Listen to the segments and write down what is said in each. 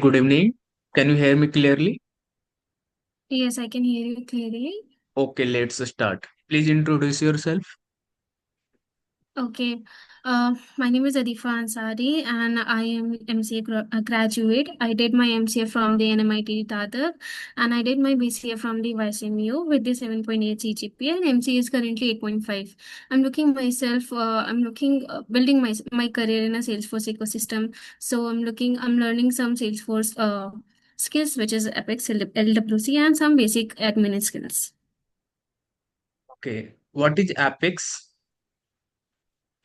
Good evening. Can you hear me clearly? Yes, I can hear you clearly. Okay, let's start. Please introduce yourself. Okay. My name is Adifa Ansari and I am MCA graduate. I did my MCA from the NMIT Dadak and I did my BCA from the YCMU with the 7.8 CGPA and MCA is currently 8.5. I'm looking, building my career in a Salesforce ecosystem. So I'm learning some Salesforce skills, which is Apex, LWC and some basic admin skills. Okay. What is Apex?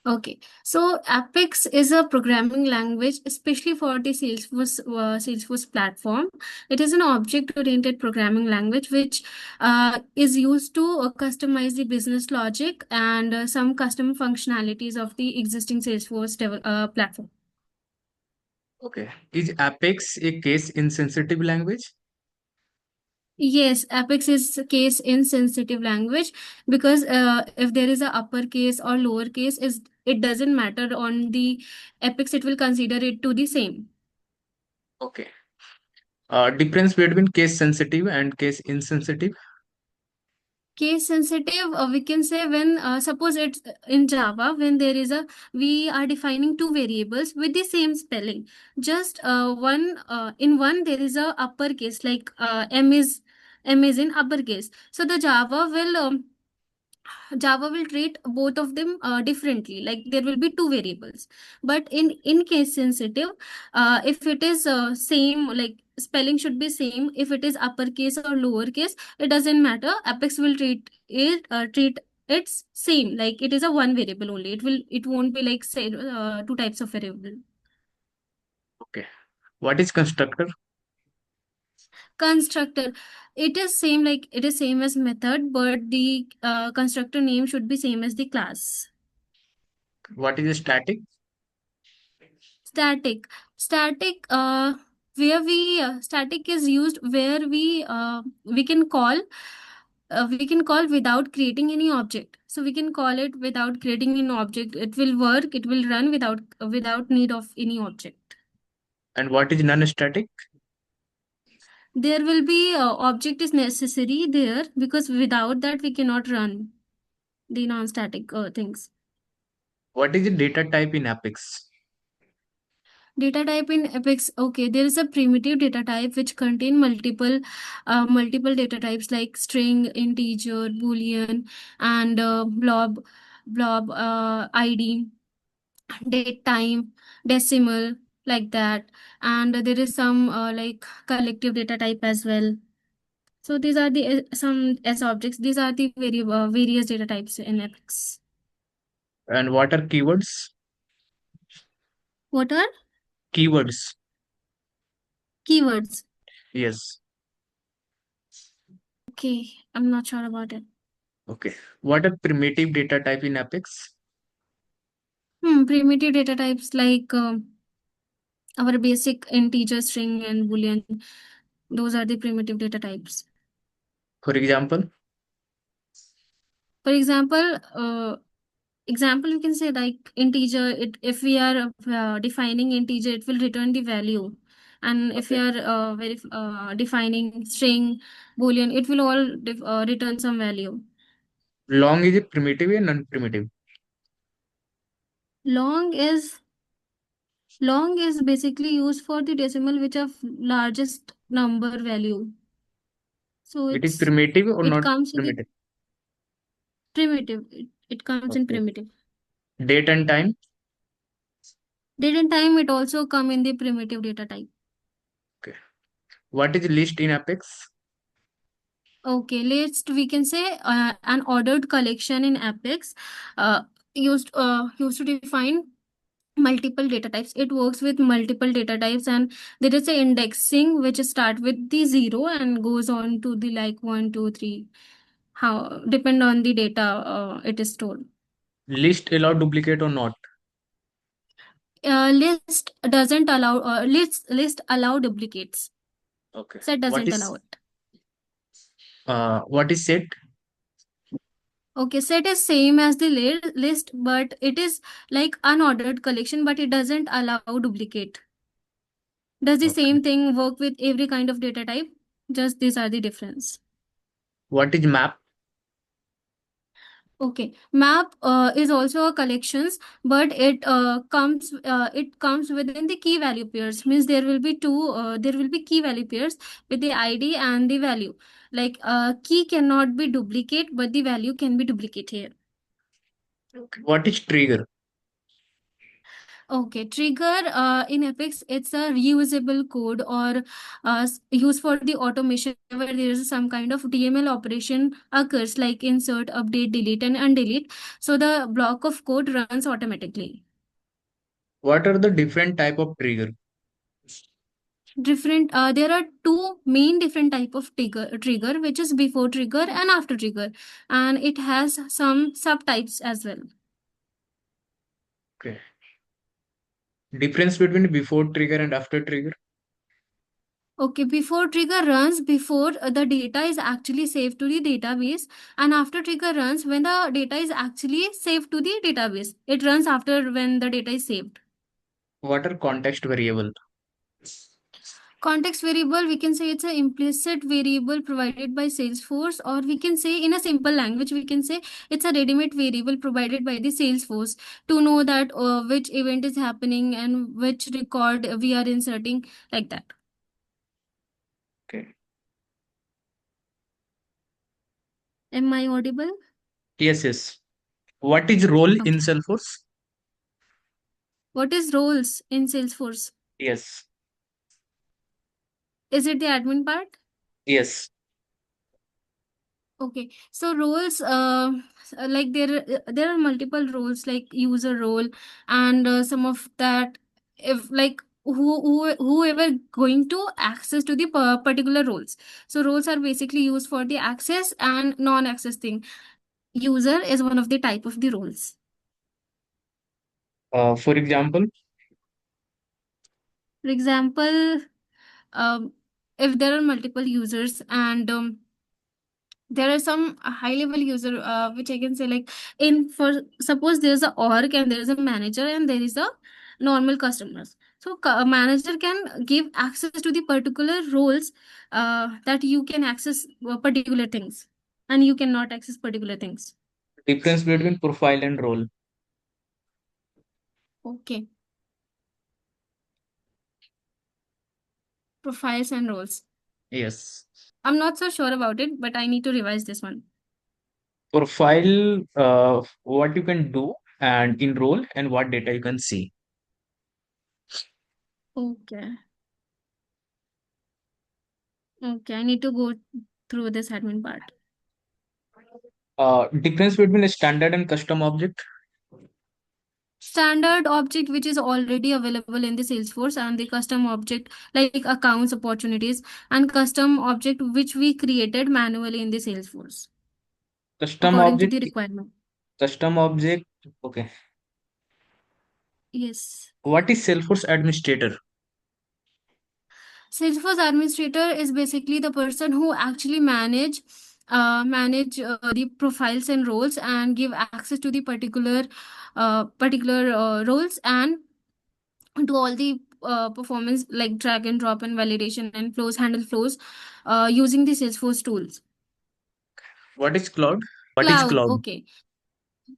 Okay, so Apex is a programming language, especially for the Salesforce platform. It is an object-oriented programming language which is used to customize the business logic and some custom functionalities of the existing platform. Okay. Is Apex a case insensitive language? Yes, Apex is case insensitive language because if there is a uppercase or lowercase, is it doesn't matter on the Apex. It will consider it to the same. Okay. Difference between case sensitive and case insensitive? Case sensitive, we can say when suppose it's in Java when there is a we are defining two variables with the same spelling. Just one in one there is a uppercase like M is in uppercase. So the Java will treat both of them differently. Like there will be two variables, but in case sensitive, if it is same, like spelling should be same. If it is uppercase or lowercase, it doesn't matter. Apex will treat it's same. Like it is a one variable only. It won't be like say two types of variable. Okay. What is constructor? Constructor, it is same, like it is same as method, but the constructor name should be same as the class. What is static? Static. Static, where we static is used where we can call without creating any object. So we can call it without creating an object. It will work. It will run without need of any object. And what is non-static? There will be object is necessary there because without that we cannot run the non-static things. What is the data type in Apex? Data type in Apex. Okay, there is a primitive data type which contain multiple data types like string, integer, boolean, and blob ID, date, time, decimal, like that. And there is some like collective data type as well. So these are the some as objects. These are the various data types in Apex. And what are keywords? What are Keywords. keywords? Yes. Okay, I'm not sure about it. Okay. What are primitive data type in Apex? Primitive data types like our basic integer, string, and boolean. Those are the primitive data types. For example, For example, you can say like integer. It if we are defining integer, it will return the value, and if we okay. are defining string, boolean, it will all return some value. Long is a primitive and non-primitive. Long is long is basically used for the decimal which of largest number value. So It is primitive or it not comes in the primitive? primitive. It comes in Okay. primitive. Date and time. Date and time, it also come in the primitive data type. Okay. What is list in Apex? Okay, list we can say an ordered collection in Apex used to define multiple data types. It works with multiple data types, and there is a indexing which start with the zero and goes on to the like one, two, three. How depend on the data it is stored. List allow duplicate or not? List doesn't allow list allow duplicates. Okay. Set What doesn't allow is it. set? Okay, set is same as the list, but it is like unordered collection, but it doesn't allow duplicate. Does the Okay. same thing work with every kind of data type? Just these are the difference. What is map? Okay, map is also a collections, but it comes within the key value pairs. Means there will be there will be key value pairs with the ID and the value. Like key cannot be duplicate, but the value can be duplicate here. Okay. What is trigger? Okay, trigger in Apex, it's a reusable code or used for the automation where there is some kind of DML operation occurs like insert, update, delete, and undelete. So the block of code runs automatically. What are the different type of trigger? Different, there are two main different type of trigger, which is before trigger and after trigger, and it has some subtypes as well. Okay. Difference between before trigger and after trigger? Okay, before trigger runs before the data is actually saved to the database, and after trigger runs when the data is actually saved to the database. It runs after when the data is saved. What are context variable? Context variable, we can say it's an implicit variable provided by Salesforce, or we can say in a simple language, we can say it's a ready-made variable provided by the Salesforce to know that which event is happening and which record we are inserting, like that. Okay. Am I audible? Yes, yes. What is role in Okay. Salesforce? What is roles in Salesforce? Yes. Is it the admin part? Yes. Okay, so roles, like there are multiple roles like user role, and some of that, if like whoever going to access to the particular roles. So roles are basically used for the access and non-access thing. User is one of the type of the roles. For example, For example, um, if there are multiple users and there are some high level user which I can say like in for suppose there's a org and there is a manager and there is a normal customers. So a manager can give access to the particular roles that you can access particular things and you cannot access particular things. difference between profile and role. Okay, profiles and roles, Yes. I'm not so sure about it, but I need to revise this one. Profile, what you can do, and in role, and what data you can see. Okay, okay, I need to go through this admin part. Difference between a standard and custom object. Standard object which is already available in the Salesforce, and the custom object like accounts opportunities, and custom object which we created manually in the Salesforce Custom according to object. the requirement. Custom object. Okay. Yes. What is Salesforce administrator? Salesforce administrator is basically the person who actually manage the profiles and roles and give access to the particular roles and do all the performance like drag and drop and validation and flows, handle flows using the Salesforce tools. What is cloud? What is Cloud, cloud? okay.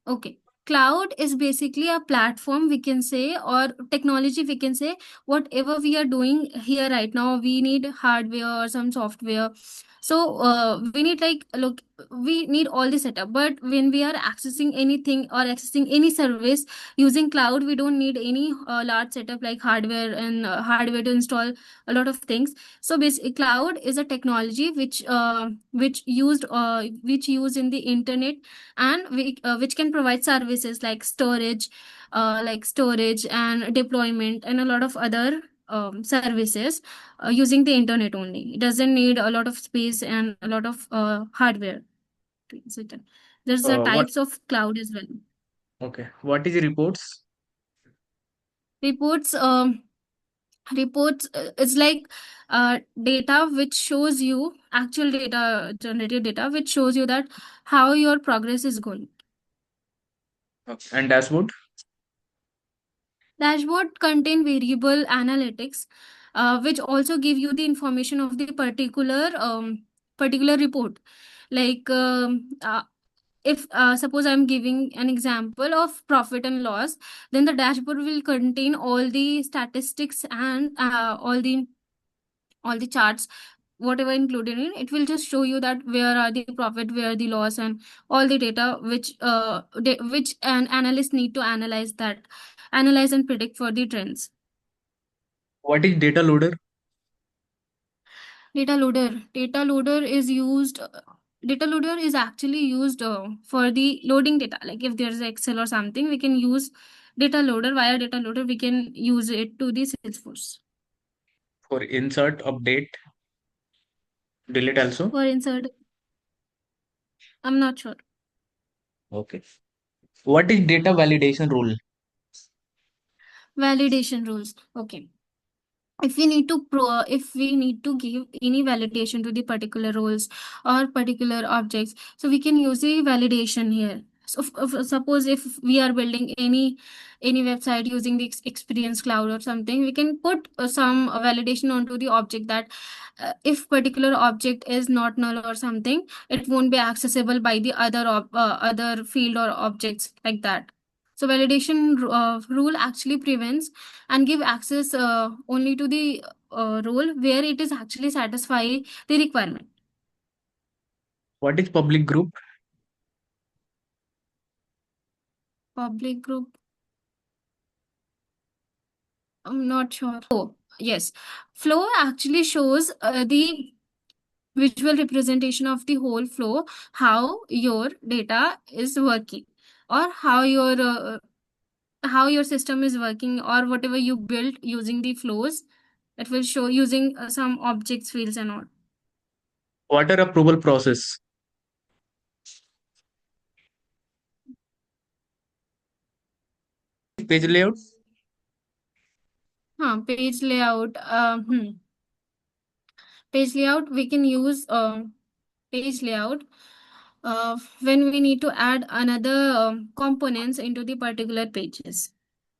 Okay. Cloud is basically a platform we can say, or technology we can say. Whatever we are doing here right now, we need hardware or some software. So we need like look, we need all the setup. But when we are accessing anything or accessing any service using cloud, we don't need any large setup like hardware and hardware to install a lot of things. So basically, cloud is a technology which used in the internet, and which can provide services like storage and deployment and a lot of other services using the internet only. It doesn't need a lot of space and a lot of hardware to use it. There's a What? types of cloud as well. Okay. What is reports? Reports, reports it's like data which shows you actual data, generated data which shows you that how your progress is going. Okay. And dashboard? Dashboard contain variable analytics. which also give you the information of the particular report. Like if suppose I'm giving an example of profit and loss, then the dashboard will contain all the statistics and all the charts, whatever included in it. It will just show you that where are the profit, where the loss, and all the data which an analyst need to analyze and predict for the trends. What is data loader? Data loader is actually used for the loading data. Like if there's Excel or something, we can use data loader. Via data loader we can use it to the Salesforce. For insert, update, delete also. For insert, I'm not sure. Okay. What is data validation rule? Validation rules. Okay. If we need to give any validation to the particular roles or particular objects, so we can use the validation here. So suppose if we are building any website using the experience cloud or something, we can put some validation onto the object that if particular object is not null or something, it won't be accessible by the other field or objects, like that. So validation rule actually prevents and give access only to the role where it is actually satisfy the requirement. What is public group? Public group, I'm not sure. Oh, yes. Flow actually shows the visual representation of the whole flow, how your data is working, or how your system is working, or whatever you built using the flows. It will show using some objects, fields, and all. Water approval process. Page layout. Page layout. Page layout, we can use page layout when we need to add another components into the particular pages.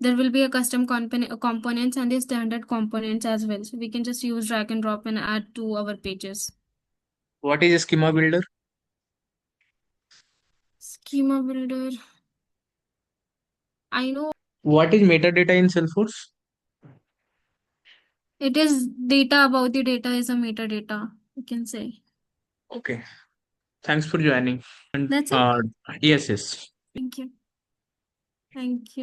There will be a custom components and the standard components as well. So we can just use drag and drop and add to our pages. What is a schema builder? Schema builder. I know What is metadata in Salesforce? it is data about the data is a metadata, you can say. Okay. Thanks for joining. And That's it. yes, yes. Thank you. Thank you.